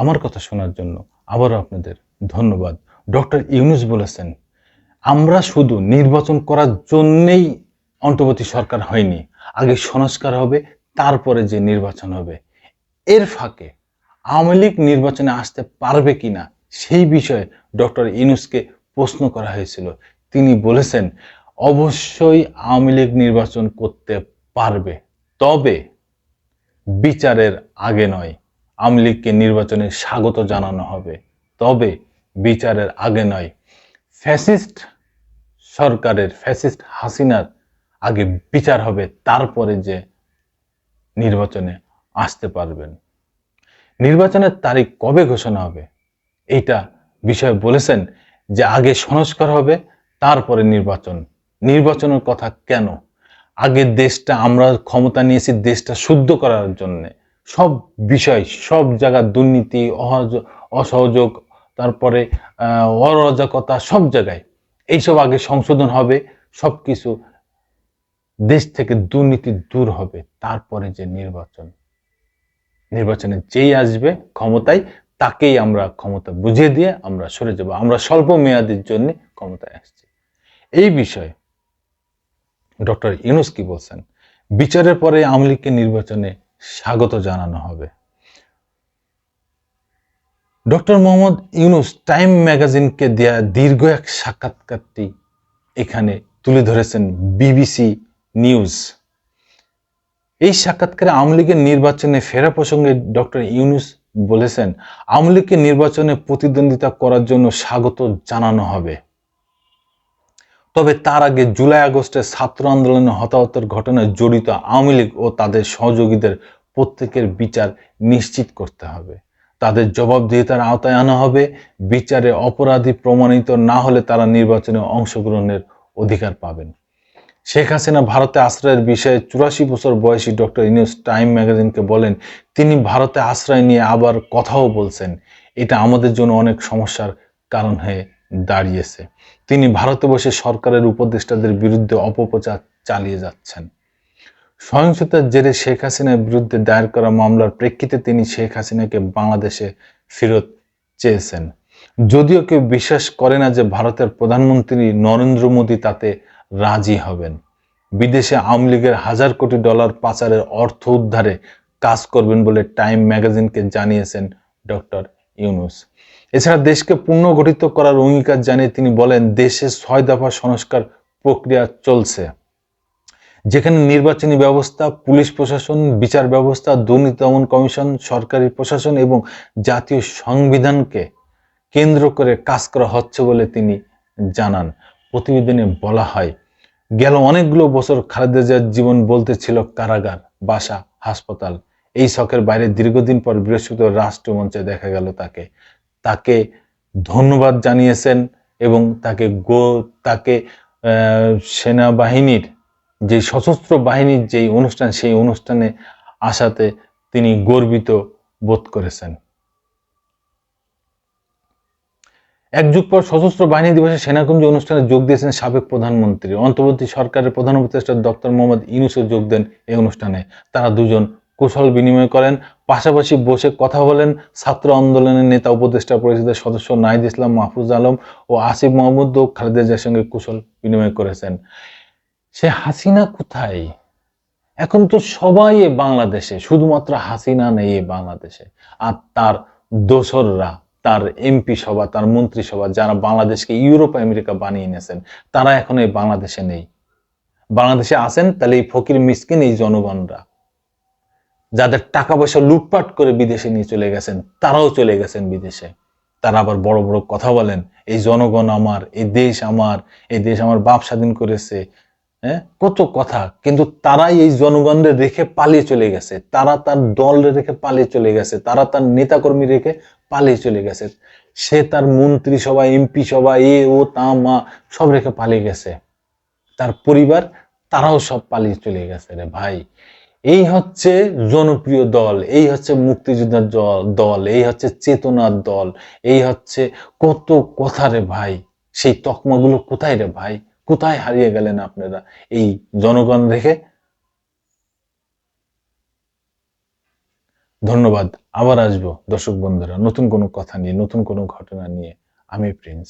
আমার কথা শোনার জন্য আবারও আপনাদের ধন্যবাদ। ডক্টর ইউনূস বলেছেন, আমরা শুধু নির্বাচন করার জন্যেই অন্তর্বর্তী সরকার হয়নি, আগে সংস্কার হবে, তারপরে যে নির্বাচন হবে। এর ফাঁকে আওয়ামী লীগ নির্বাচনে আসতে পারবে কিনা সেই বিষয়ে ডক্টর ইউনূসকে প্রশ্ন করা হয়েছিল। তিনি বলেছেন, অবশ্যই আওয়ামী লীগ নির্বাচন করতে পারবে, তবে বিচারের আগে নয়। আওয়ামী লীগকে নির্বাচনে স্বাগত জানানো হবে, তবে বিচারের আগে নয়। ফ্যাসিস্ট সরকারের, ফ্যাসিস্ট হাসিনার আগে বিচার হবে, তারপরে যে নির্বাচনে আসতে পারবেন। নির্বাচনের তারিখ কবে ঘোষণা হবে এইটা বিষয়ে বলেছেন যে আগে সংস্কার হবে, তারপরে নির্বাচন। নির্বাচনের কথা কেন? আগে দেশটা, আমরা ক্ষমতা নিয়েছি দেশটা শুদ্ধ করার জন্য। সব বিষয়, সব জায়গায় দুর্নীতি, অসহযোগ, তারপরে অরাজকতা, সব জায়গায় এইসব আগে সংশোধন হবে, সবকিছু দেশ থেকে দুর্নীতি দূর হবে, তারপরে যে নির্বাচনে যেই আসবে ক্ষমতায়, তাকেই আমরা ক্ষমতা বুঝিয়ে দিয়ে আমরা সরে যাব। আমরা স্বল্প মেয়াদের জন্য ক্ষমতায় আসছি। এই বিষয়ে ডক্টর ইউনূস কি বলছেন? বিচারের পরে আওয়ামী লীগকে নির্বাচনে স্বাগত জানানো হবে। ডক্টর মোহাম্মদ ইউনূস টাইম ম্যাগাজিনকে দেয়া দীর্ঘ এক সাক্ষাৎকারটি এখানে তুলে ধরেছেন বিবিসি নিউজ। এই সাক্ষাৎকারে আওয়ামী লীগের নির্বাচনে ফেরা প্রসঙ্গে ডক্টর ইউনূস বলেছেন, আওয়ামী লীগকে নির্বাচনে প্রতিদ্বন্দ্বিতা করার জন্য স্বাগত জানানো হবে, তবে তার আগে জুলাই আগস্টের ছাত্র আন্দোলনে হতাহতের ঘটনায় জড়িত আওয়ামী লীগ ও তাদের সহযোগীদের প্রত্যেকের বিচার নিশ্চিত করতে হবে। তাদের জবাবদিহিতার আওতায় আনা হবে। বিচারে অপরাধী প্রমাণিত না হলে তারা নির্বাচনে অংশগ্রহণের অধিকার পাবেন। শেখ হাসিনা ভারতে আশ্রয়ের বিষয়ে 84 বছর বয়সী ডক্টর ইউনূস টাইম ম্যাগাজিনকে বলেন, তিনি ভারতে আশ্রয় নিয়ে আবার কথাও বলছেন। এটা আমাদের জন্য অনেক সমস্যার কারণ হয়ে দাঁড়িয়েছে। তিনি ভারতে বসে সরকারের উপদেষ্টাদের বিরুদ্ধে অপপ্রচার চালিয়ে যাচ্ছেন। সহিংসতার জেরে শেখ হাসিনার বিরুদ্ধে দায়ের করা মামলার প্রেক্ষিতে তিনি শেখ হাসিনাকে বাংলাদেশে ফেরত চেয়েছেন। যদিও কেউ বিশ্বাস করে না যে ভারতের প্রধানমন্ত্রী নরেন্দ্র মোদী তাতে রাজি হবেন। বিদেশে আওয়ামী লীগের $1000 কোটি পাচারের অর্থ উদ্ধারে কাজ করবেন বলে টাইম ম্যাগাজিনকে জানিয়েছেন ডক্টর ইউনূস। এছাড়া দেশকে পুনর্গঠিত করার অঙ্গীকার জানিয়ে তিনি বলেন, দেশে 6 দফা সংস্কার প্রক্রিয়া চলছে, যেখানে নির্বাচনী ব্যবস্থা, পুলিশ প্রশাসন, বিচার ব্যবস্থা, দুর্নীতি দমন কমিশন, সরকারি প্রশাসন এবং জাতীয় সংবিধানকে কেন্দ্র করে কাজ করা হচ্ছে বলে তিনি জানান। প্রতিবেদনে বলা হয়, গেল অনেকগুলো বছর খালেদা জিয়ার জীবন বলতে ছিল কারাগার, বাসা, হাসপাতাল। এই ছকের বাইরে দীর্ঘদিন পর বৃহস্পতিবার রাষ্ট্রমঞ্চে দেখা গেল তাকে ধন্যবাদ জানিয়েছেন এবং তাকে সেনাবাহিনীর যে সশস্ত্র বাহিনীর যেই অনুষ্ঠান, সেই অনুষ্ঠানে আসাতে তিনি গর্বিত বোধ করেছেন। এক যুগ পর সশস্ত্র বাহিনী দিবসে সেনাকুঞ্জ অনুষ্ঠানে যোগ দিয়েছেন সাবেক প্রধানমন্ত্রী, অন্তর্বর্তী সরকারের প্রধান উপদেষ্টা ডক্টর মোহাম্মদ ইউনূসও যোগ দেন এই অনুষ্ঠানে। তারা দুজন কুশল বিনিময় করেন, পাশাপাশি বসে কথা বলেন। ছাত্র আন্দোলনের নেতা উপদেষ্টা পরিষদের সদস্য নাহিদ ইসলাম, মাহফুজ আলম ও আসিফ মাহমুদও খালেদা জিয়ার সঙ্গে কুশল বিনিময় করেছেন। সে হাসিনা কোথায়? এখন তো সবাই বাংলাদেশে, শুধুমাত্র হাসিনা নেই বাংলাদেশে। আর তার দোসররা, তার এমপি সভা, তার মন্ত্রিসভা, যারা বাংলাদেশকে ইউরোপ আমেরিকা বানিয়ে এনেছেন, তারা এখন এই বাংলাদেশে নেই। বাংলাদেশে আছেন তাহলে এই ফকির মিসকিন, এই জনগণরা, যাদের টাকা পয়সা লুটপাট করে বিদেশে নিয়ে চলে গেছেন, তারাও চলে গেছেন বিদেশে। তারা আবার বড় বড় কথা বলেন, এই জনগণ আমার, এই দেশ আমার, এই দেশ আমার বাপ স্বাধীন করেছে, হ্যাঁ, কত কথা। কিন্তু তারাই এই জনগণদের রেখে পালিয়ে চলে গেছে, তারা তার দল রেখে পালিয়ে চলে গেছে, তারা তার নেতাকর্মী রেখে পালিয়ে চলে গেছে, সে তার মন্ত্রী সভা, এমপি সভা, ও তা মা সব রেখে পালিয়ে গেছে, তার পরিবার, তারাও সব পালিয়ে চলে গেছে রে ভাই। এই হচ্ছে জনপ্রিয় দল, এই হচ্ছে মুক্তিযোদ্ধার দল, এই হচ্ছে চেতনার দল, এই হচ্ছে কত কথা রে ভাই। সেই তকমাগুলো কোথায় রে ভাই? কোথায় হারিয়ে গেলেন আপনারা এই জনগণ রেখে? ধন্যবাদ। আবার আসবো দর্শক বন্ধুরা নতুন কোনো কথা নিয়ে, নতুন কোনো ঘটনা নিয়ে। আমি প্রিন্স।